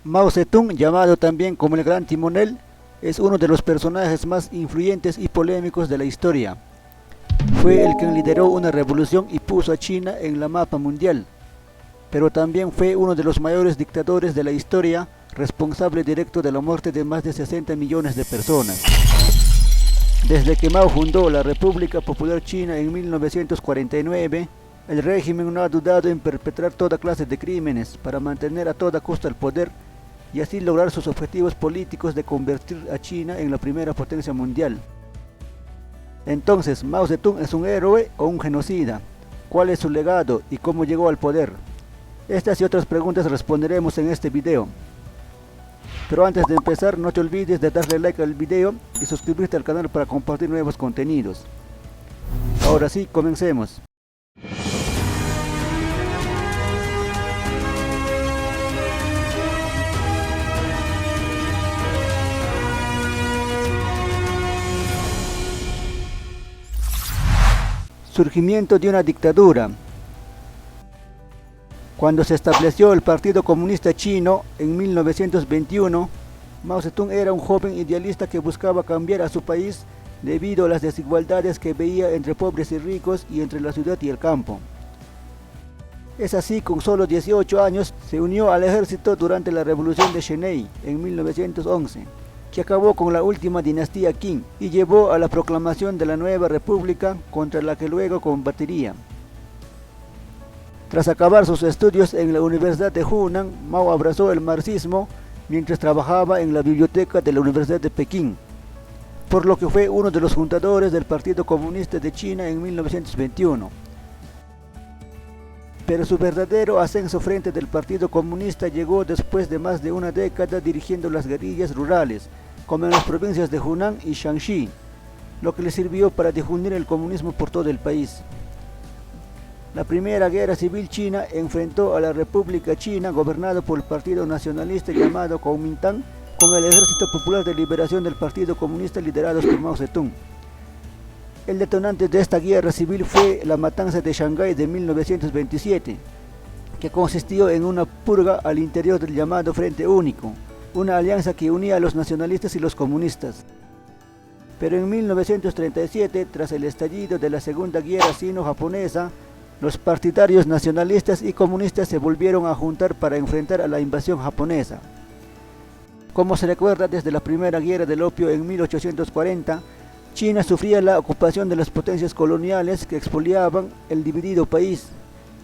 Mao Zedong, llamado también como el Gran Timonel, es uno de los personajes más influyentes y polémicos de la historia. Fue el quien lideró una revolución y puso a China en la mapa mundial, pero también fue uno de los mayores dictadores de la historia, responsable directo de la muerte de más de 60 millones de personas. Desde que Mao fundó la República Popular China en 1949, el régimen no ha dudado en perpetrar toda clase de crímenes para mantener a toda costa el poder y así lograr sus objetivos políticos de convertir a China en la primera potencia mundial. Entonces, ¿Mao Zedong es un héroe o un genocida? ¿Cuál es su legado y cómo llegó al poder? Estas y otras preguntas responderemos en este video. Pero antes de empezar, no te olvides de darle like al video y suscribirte al canal para compartir nuevos contenidos. Ahora sí, comencemos. Surgimiento de una dictadura. Cuando se estableció el Partido Comunista Chino en 1921, Mao Zedong era un joven idealista que buscaba cambiar a su país debido a las desigualdades que veía entre pobres y ricos y entre la ciudad y el campo. Es así, con solo 18 años, se unió al ejército durante la Revolución de Xinhai en 1911, que acabó con la última dinastía Qing y llevó a la proclamación de la nueva república contra la que luego combatiría. Tras acabar sus estudios en la Universidad de Hunan, Mao abrazó el marxismo mientras trabajaba en la biblioteca de la Universidad de Pekín, por lo que fue uno de los fundadores del Partido Comunista de China en 1921. Pero su verdadero ascenso frente del Partido Comunista llegó después de más de una década dirigiendo las guerrillas rurales, como en las provincias de Hunan y Shanxi, lo que le sirvió para difundir el comunismo por todo el país. La Primera Guerra Civil China enfrentó a la República China, gobernada por el Partido Nacionalista llamado Kuomintang, con el Ejército Popular de Liberación del Partido Comunista liderados por Mao Zedong. El detonante de esta guerra civil fue la matanza de Shanghái de 1927, que consistió en una purga al interior del llamado Frente Único, una alianza que unía a los nacionalistas y los comunistas. Pero en 1937, tras el estallido de la Segunda Guerra Sino-Japonesa, los partidarios nacionalistas y comunistas se volvieron a juntar para enfrentar a la invasión japonesa. Como se recuerda, desde la Primera Guerra del Opio en 1840, China sufría la ocupación de las potencias coloniales que expoliaban el dividido país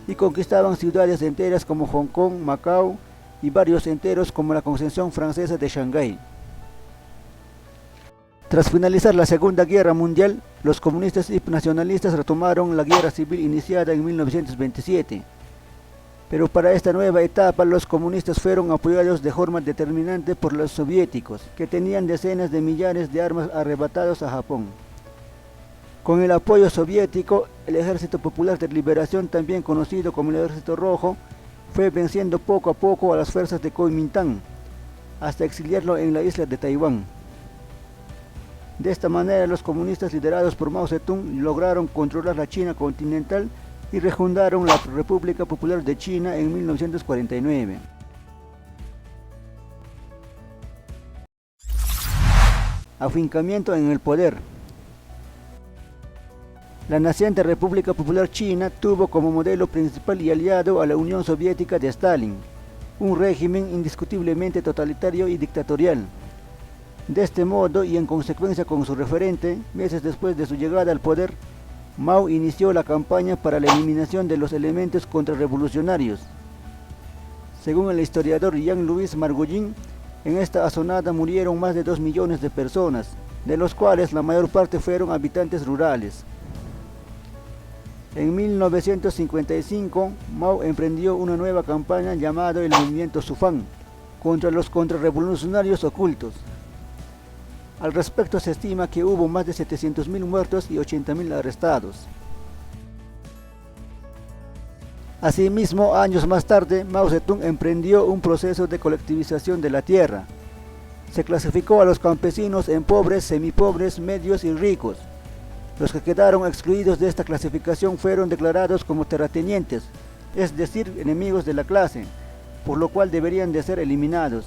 y conquistaban ciudades enteras como Hong Kong, Macao y barrios enteros como la Concesión Francesa de Shanghái. Tras finalizar la Segunda Guerra Mundial, los comunistas y nacionalistas retomaron la guerra civil iniciada en 1927. Pero para esta nueva etapa los comunistas fueron apoyados de forma determinante por los soviéticos, que tenían decenas de millares de armas arrebatados a Japón. Con el apoyo soviético, el Ejército Popular de Liberación, también conocido como el Ejército Rojo, fue venciendo poco a poco a las fuerzas de Kuomintang, hasta exiliarlo en la isla de Taiwán. De esta manera, los comunistas liderados por Mao Zedong lograron controlar la China continental y refundaron la República Popular de China en 1949. Afincamiento en el poder. La naciente República Popular China tuvo como modelo principal y aliado a la Unión Soviética de Stalin, un régimen indiscutiblemente totalitario y dictatorial. De este modo, y en consecuencia con su referente, meses después de su llegada al poder, Mao inició la campaña para la eliminación de los elementos contrarrevolucionarios. Según el historiador Jean-Louis Margolin, en esta asonada murieron más de 2 millones de personas, de los cuales la mayor parte fueron habitantes rurales. En 1955, Mao emprendió una nueva campaña llamada el Movimiento Sufang, contra los contrarrevolucionarios ocultos. Al respecto, se estima que hubo más de 700.000 muertos y 80.000 arrestados. Asimismo, años más tarde, Mao Zedong emprendió un proceso de colectivización de la tierra. Se clasificó a los campesinos en pobres, semipobres, medios y ricos. Los que quedaron excluidos de esta clasificación fueron declarados como terratenientes, es decir, enemigos de la clase, por lo cual deberían de ser eliminados.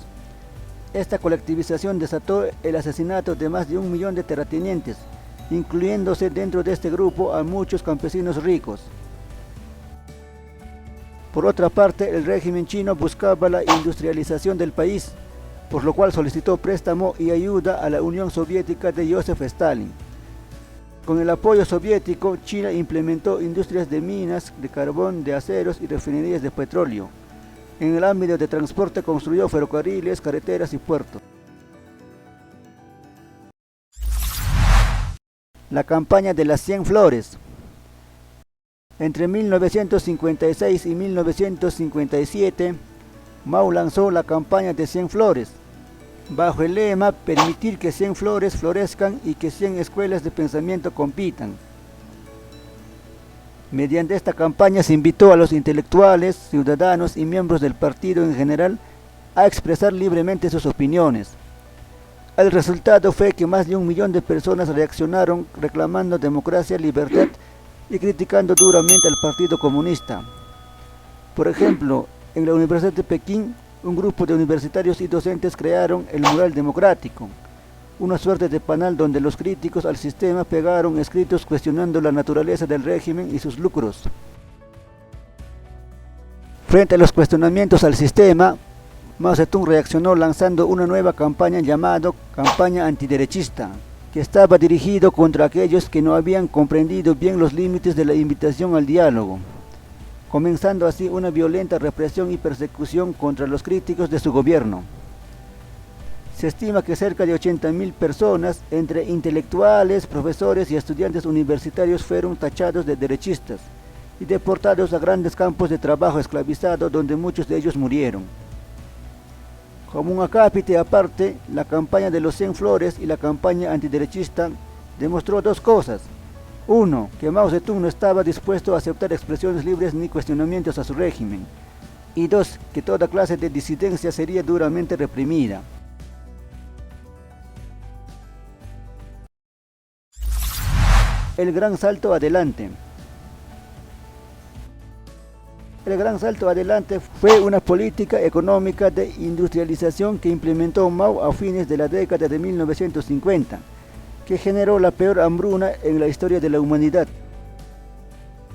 Esta colectivización desató el asesinato de más de 1 millón de terratenientes, incluyéndose dentro de este grupo a muchos campesinos ricos. Por otra parte, el régimen chino buscaba la industrialización del país, por lo cual solicitó préstamo y ayuda a la Unión Soviética de Joseph Stalin. Con el apoyo soviético, China implementó industrias de minas, de carbón, de aceros y refinerías de petróleo. En el ámbito de transporte construyó ferrocarriles, carreteras y puertos. La campaña de las 100 flores. Entre 1956 y 1957, Mao lanzó la campaña de 100 flores, bajo el lema permitir que 100 flores florezcan y que 100 escuelas de pensamiento compitan. Mediante esta campaña se invitó a los intelectuales, ciudadanos y miembros del partido en general a expresar libremente sus opiniones. El resultado fue que más de 1 millón de personas reaccionaron reclamando democracia, libertad y criticando duramente al Partido Comunista. Por ejemplo, en la Universidad de Pekín, un grupo de universitarios y docentes crearon el mural democrático, una suerte de panel donde los críticos al sistema pegaron escritos cuestionando la naturaleza del régimen y sus lucros. Frente a los cuestionamientos al sistema, Mao Zedong reaccionó lanzando una nueva campaña llamada campaña antiderechista, que estaba dirigido contra aquellos que no habían comprendido bien los límites de la invitación al diálogo, comenzando así una violenta represión y persecución contra los críticos de su gobierno. Se estima que cerca de 80.000 personas, entre intelectuales, profesores y estudiantes universitarios, fueron tachados de derechistas y deportados a grandes campos de trabajo esclavizado, donde muchos de ellos murieron. Como un acápite aparte, la campaña de los 100 flores y la campaña antiderechista demostró dos cosas. Uno, que Mao Zedong no estaba dispuesto a aceptar expresiones libres ni cuestionamientos a su régimen. Y dos, que toda clase de disidencia sería duramente reprimida. El gran salto adelante. El gran salto adelante fue una política económica de industrialización que implementó Mao a fines de la década de 1950, que generó la peor hambruna en la historia de la humanidad.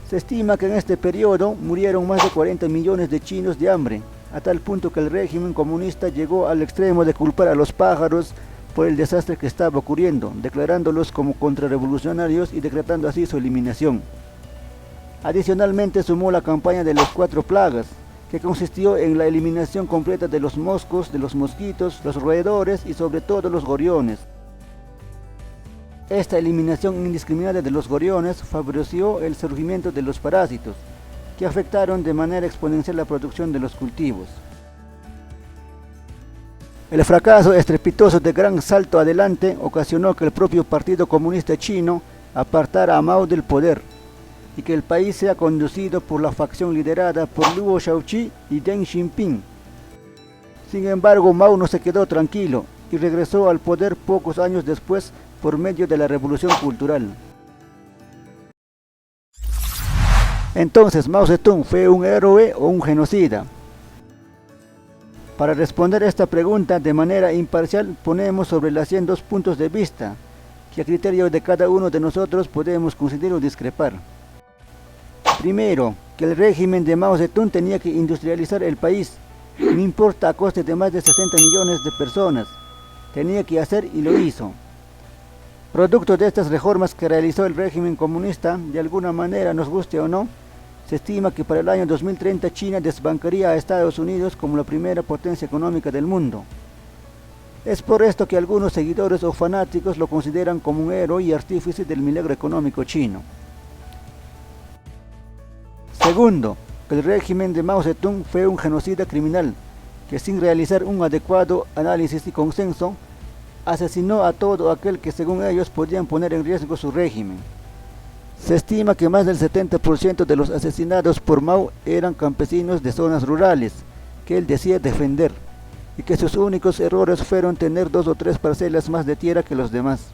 Se estima que en este periodo murieron más de 40 millones de chinos de hambre, a tal punto que el régimen comunista llegó al extremo de culpar a los pájaros por el desastre que estaba ocurriendo, declarándolos como contrarrevolucionarios y decretando así su eliminación. Adicionalmente sumó la campaña de las 4 plagas, que consistió en la eliminación completa de los moscos, de los mosquitos, los roedores y sobre todo los gorriones. Esta eliminación indiscriminada de los gorriones favoreció el surgimiento de los parásitos, que afectaron de manera exponencial la producción de los cultivos. El fracaso estrepitoso de Gran Salto Adelante ocasionó que el propio Partido Comunista Chino apartara a Mao del poder y que el país sea conducido por la facción liderada por Luo Shaoqi y Deng Xiaoping. Sin embargo, Mao no se quedó tranquilo y regresó al poder pocos años después por medio de la Revolución Cultural. Entonces, ¿Mao Zedong fue un héroe o un genocida? Para responder esta pregunta de manera imparcial, ponemos sobre la 100 dos puntos de vista, que a criterio de cada uno de nosotros podemos coincidir o discrepar. Primero, que el régimen de Mao Zedong tenía que industrializar el país, no importa a coste de más de 60 millones de personas, tenía que hacer y lo hizo. Producto de estas reformas que realizó el régimen comunista, de alguna manera, nos guste o no, se estima que para el año 2030 China desbancaría a Estados Unidos como la primera potencia económica del mundo. Es por esto que algunos seguidores o fanáticos lo consideran como un héroe y artífice del milagro económico chino. Segundo, que el régimen de Mao Zedong fue un genocida criminal, que sin realizar un adecuado análisis y consenso, asesinó a todo aquel que según ellos podían poner en riesgo su régimen. Se estima que más del 70% de los asesinados por Mao eran campesinos de zonas rurales, que él decía defender, y que sus únicos errores fueron tener 2 o 3 parcelas más de tierra que los demás.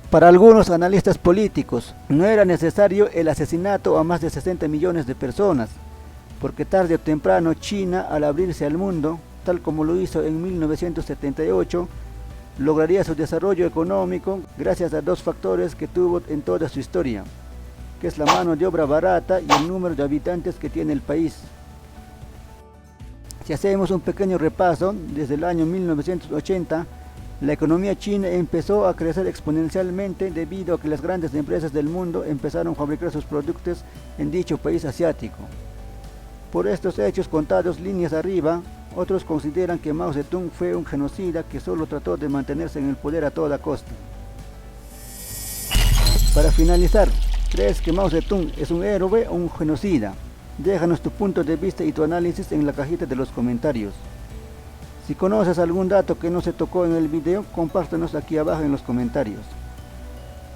Para algunos analistas políticos, no era necesario el asesinato a más de 60 millones de personas, porque tarde o temprano China, al abrirse al mundo, tal como lo hizo en 1978, lograría su desarrollo económico gracias a dos factores que tuvo en toda su historia, que es la mano de obra barata y el número de habitantes que tiene el país. Si hacemos un pequeño repaso, desde el año 1980, la economía china empezó a crecer exponencialmente debido a que las grandes empresas del mundo empezaron a fabricar sus productos en dicho país asiático. Por estos hechos contados líneas arriba, otros consideran que Mao Zedong fue un genocida que solo trató de mantenerse en el poder a toda costa. Para finalizar, ¿crees que Mao Zedong es un héroe o un genocida? Déjanos tu punto de vista y tu análisis en la cajita de los comentarios. Si conoces algún dato que no se tocó en el video, compártenos aquí abajo en los comentarios.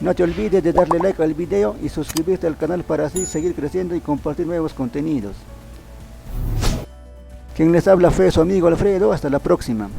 No te olvides de darle like al video y suscribirte al canal para así seguir creciendo y compartir nuevos contenidos. Quien les habla fue su amigo Alfredo, hasta la próxima.